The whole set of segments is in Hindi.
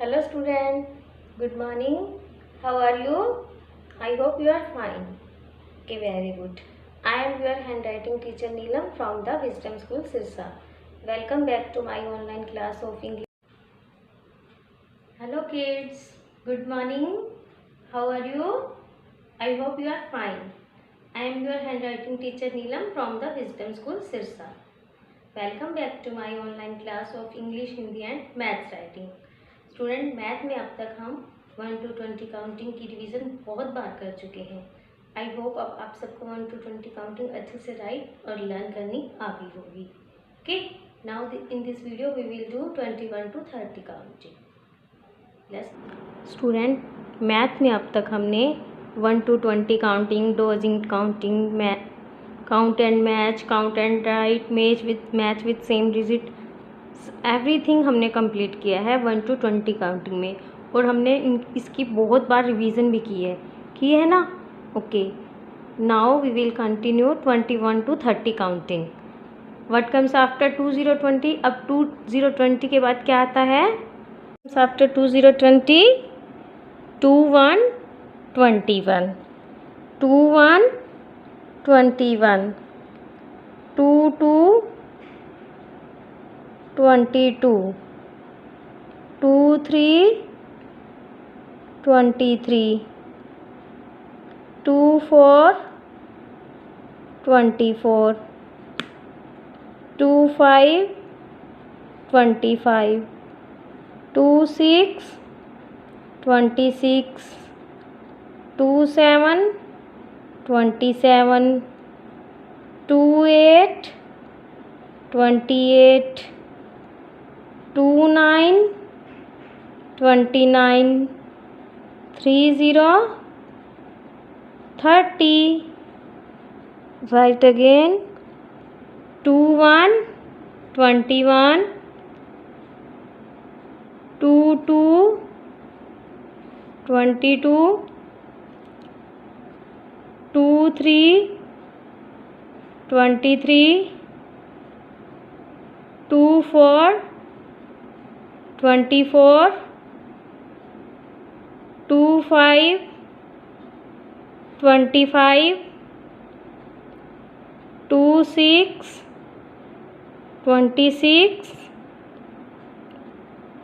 Hello student, good morning. How are you? I hope you are fine. Okay, very good. I am your handwriting teacher Neelam from the Wisdom School Sirsa. Welcome back to my online class of English. Hello kids, good morning. How are you? I hope you are fine. I am your handwriting teacher Neelam from the Wisdom School Sirsa. Welcome back to my online class of English, Hindi and maths writing. Student, math में अब तक हम 1 to 20 काउंटिंग की रिवीजन बहुत बार कर चुके हैं। आई होप अब आप सबको 1 to 20 काउंटिंग अच्छे से राइट और लर्न करनी आ गई होगी। Okay, now in this video we will do 21 to 30 counting. Student, math में अब तक हमने 1 to 20 counting, dozing counting, count and match, count and write, match with same digit, everything हमने कंप्लीट किया है 1 to 20 काउंटिंग में। और हमने इसकी बहुत बार रिवीजन भी की है ना। Okay, now we will continue 21 to 30 counting. What comes after 2020? अब 2020 के बाद क्या आता है? आफ्टर 2020 21 21 21 21 22 22 23 23 24 24 25 25 26 26 27 27 28 28 29 29 30 30 right again 21 21 22 22 23 23 24 24 25 25 26 26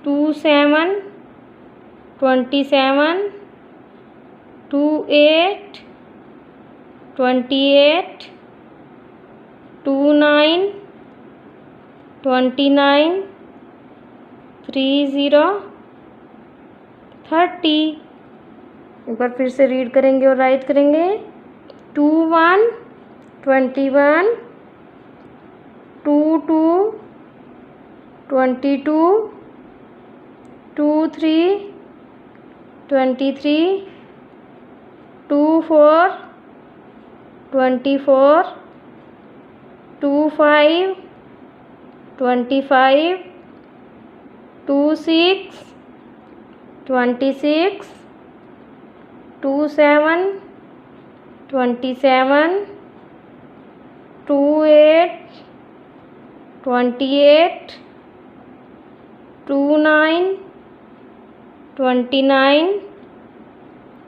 27 27 28 28 29 29 30 30। एक बार फिर से रीड करेंगे और राइट करेंगे। 21 21 22 22 23 23 24 24 25 25 26 26 27 27 28 28 29 29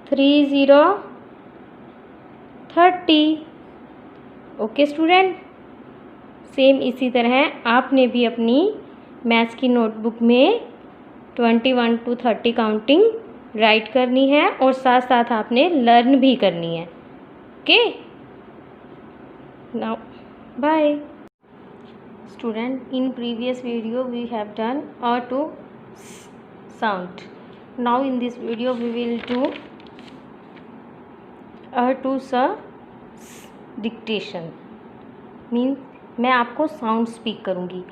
30 30। ओके स्टूडेंट, सेम इसी तरह आपने भी अपनी मैथ्स की नोटबुक में 21 to 30 काउंटिंग राइट करनी है और साथ साथ आपने लर्न भी करनी है। Okay, now bye student. In previous video we have done our two sound. Now in this video we will do two dictation. Means मैं आपको साउंड स्पीक करूँगी,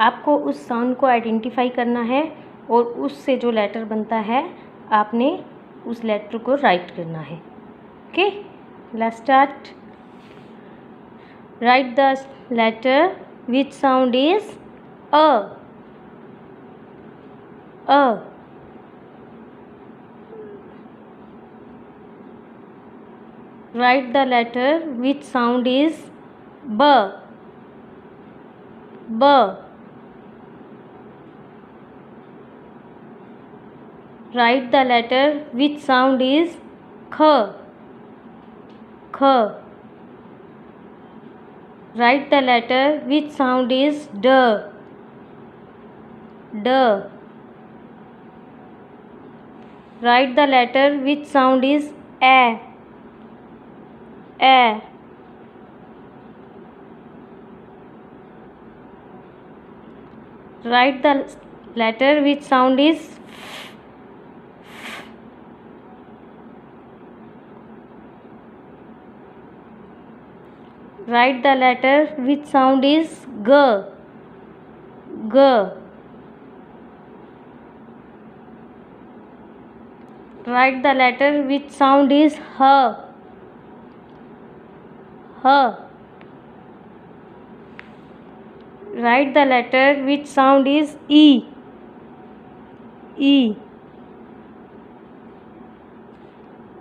आपको उस साउंड को आइडेंटिफाई करना है और उससे जो लेटर बनता है आपने उस लेटर को राइट करना है। Okay, let's start. Write the letter which sound is a. Write the letter which sound is B. B. Write the letter which sound is kh. Kh. Write the letter which sound is d. D. Write the letter which sound is a. A. Write the letter which sound is Write the letter which sound is g. G. Write the letter which sound is h. H. Write the letter which sound is e. E.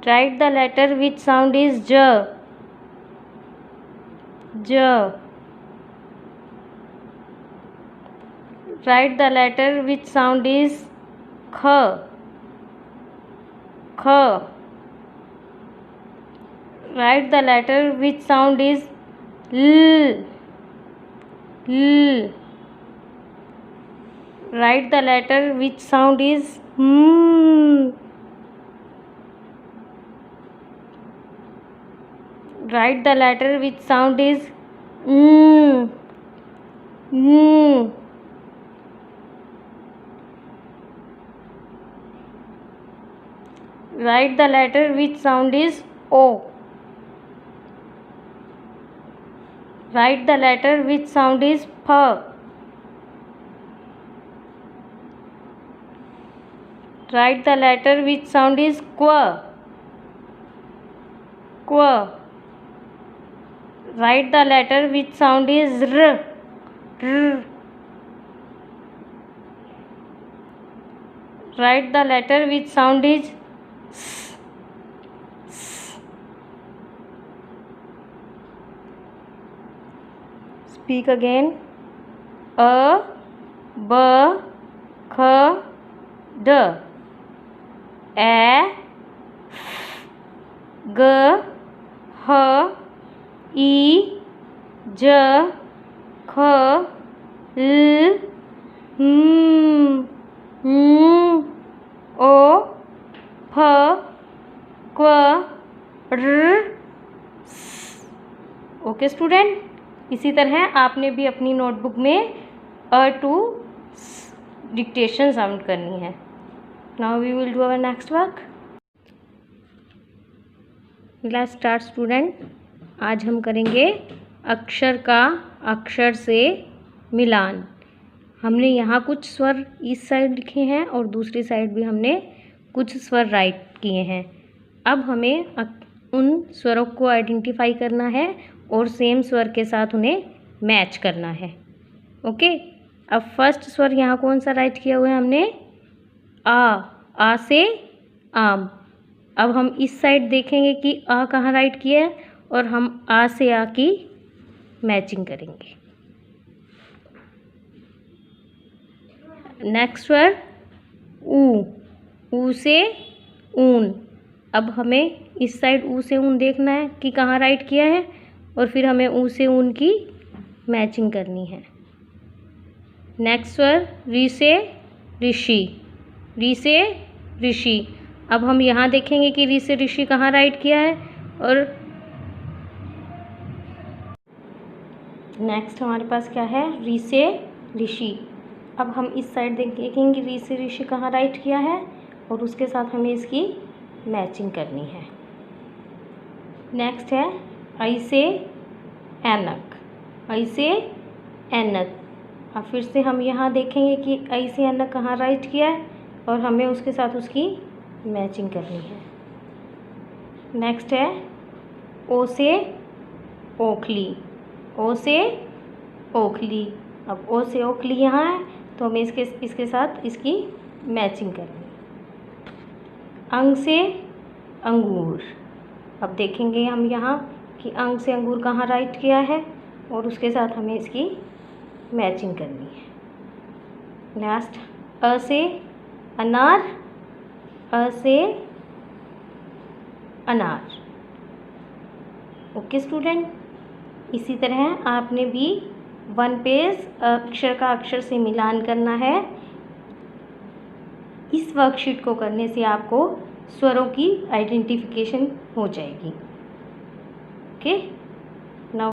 Write the letter which sound is j. J. Write the letter which sound is kh. Kh. Write the letter which sound is l. L. Write the letter which sound is m. Write the letter which sound is m. M. Write the letter which sound is o. Write the letter which sound is ph. Write the letter which sound is qu. Qu. Write the letter which sound is r. R. Write the letter which sound is s. S. Speak again. A, b, kh, d. A, g, h, I, j, k, l, m, n, o, p, q, r, s. Okay student, इसी तरह आपने भी अपनी नोटबुक में अ टू डिक्टेशन साउंड करनी है. Now we will do our next work. Let's start student. आज हम करेंगे अक्षर का अक्षर से मिलान. हमने यहाँ कुछ स्वर इस साइड लिखे हैं और दूसरी साइड भी हमने कुछ स्वर राइट किए हैं. अब हमें उन स्वरों को आइडेंटिफाई करना है और सेम स्वर के साथ उन्हें मैच करना है. ओके. अब फर्स्ट स्वर यहाँ कौन सा राइट किया हुआ है हमने? आ से आम. अब हम इस साइड देखेंगे कि आ कहाँ राइट किया है और हम आ से आ की मैचिंग करेंगे. नेक्स्ट स्वर ऊ से ऊन. अब हमें इस साइड ऊ से ऊन देखना है कि कहाँ राइट किया है और फिर हमें ऊ से ऊन की मैचिंग करनी है. नेक्स्ट स्वर री से ऋषि. री से ऋषि. अब हम यहाँ देखेंगे कि री से ऋषि कहाँ राइट किया है और नेक्स्ट हमारे पास क्या है? री से ऋषि. अब हम इस साइड देखेंगे री से ऋषि कहाँ राइट किया है और उसके साथ हमें इसकी मैचिंग करनी है. नेक्स्ट है ऐ से ऐनक. ऐ से ऐनक. अब फिर से हम यहाँ देखेंगे कि ऐ से ऐनक कहाँ राइट किया है और हमें उसके साथ उसकी मैचिंग करनी है. नेक्स्ट है ओ से ओखली. ओ से ओखली. अब ओ से ओखली यहाँ है तो हमें इसके साथ इसकी मैचिंग करनी है. अंग से अंगूर. अब देखेंगे हम यहाँ कि अंग से अंगूर कहाँ राइट किया है और उसके साथ हमें इसकी मैचिंग करनी है. लास्ट अ से अनार. अ से अनार। ओके स्टूडेंट, इसी तरह आपने भी 1 पेज अक्षर का अक्षर से मिलान करना है। इस वर्कशीट को करने से आपको स्वरों की आइडेंटिफिकेशन हो जाएगी। ओके।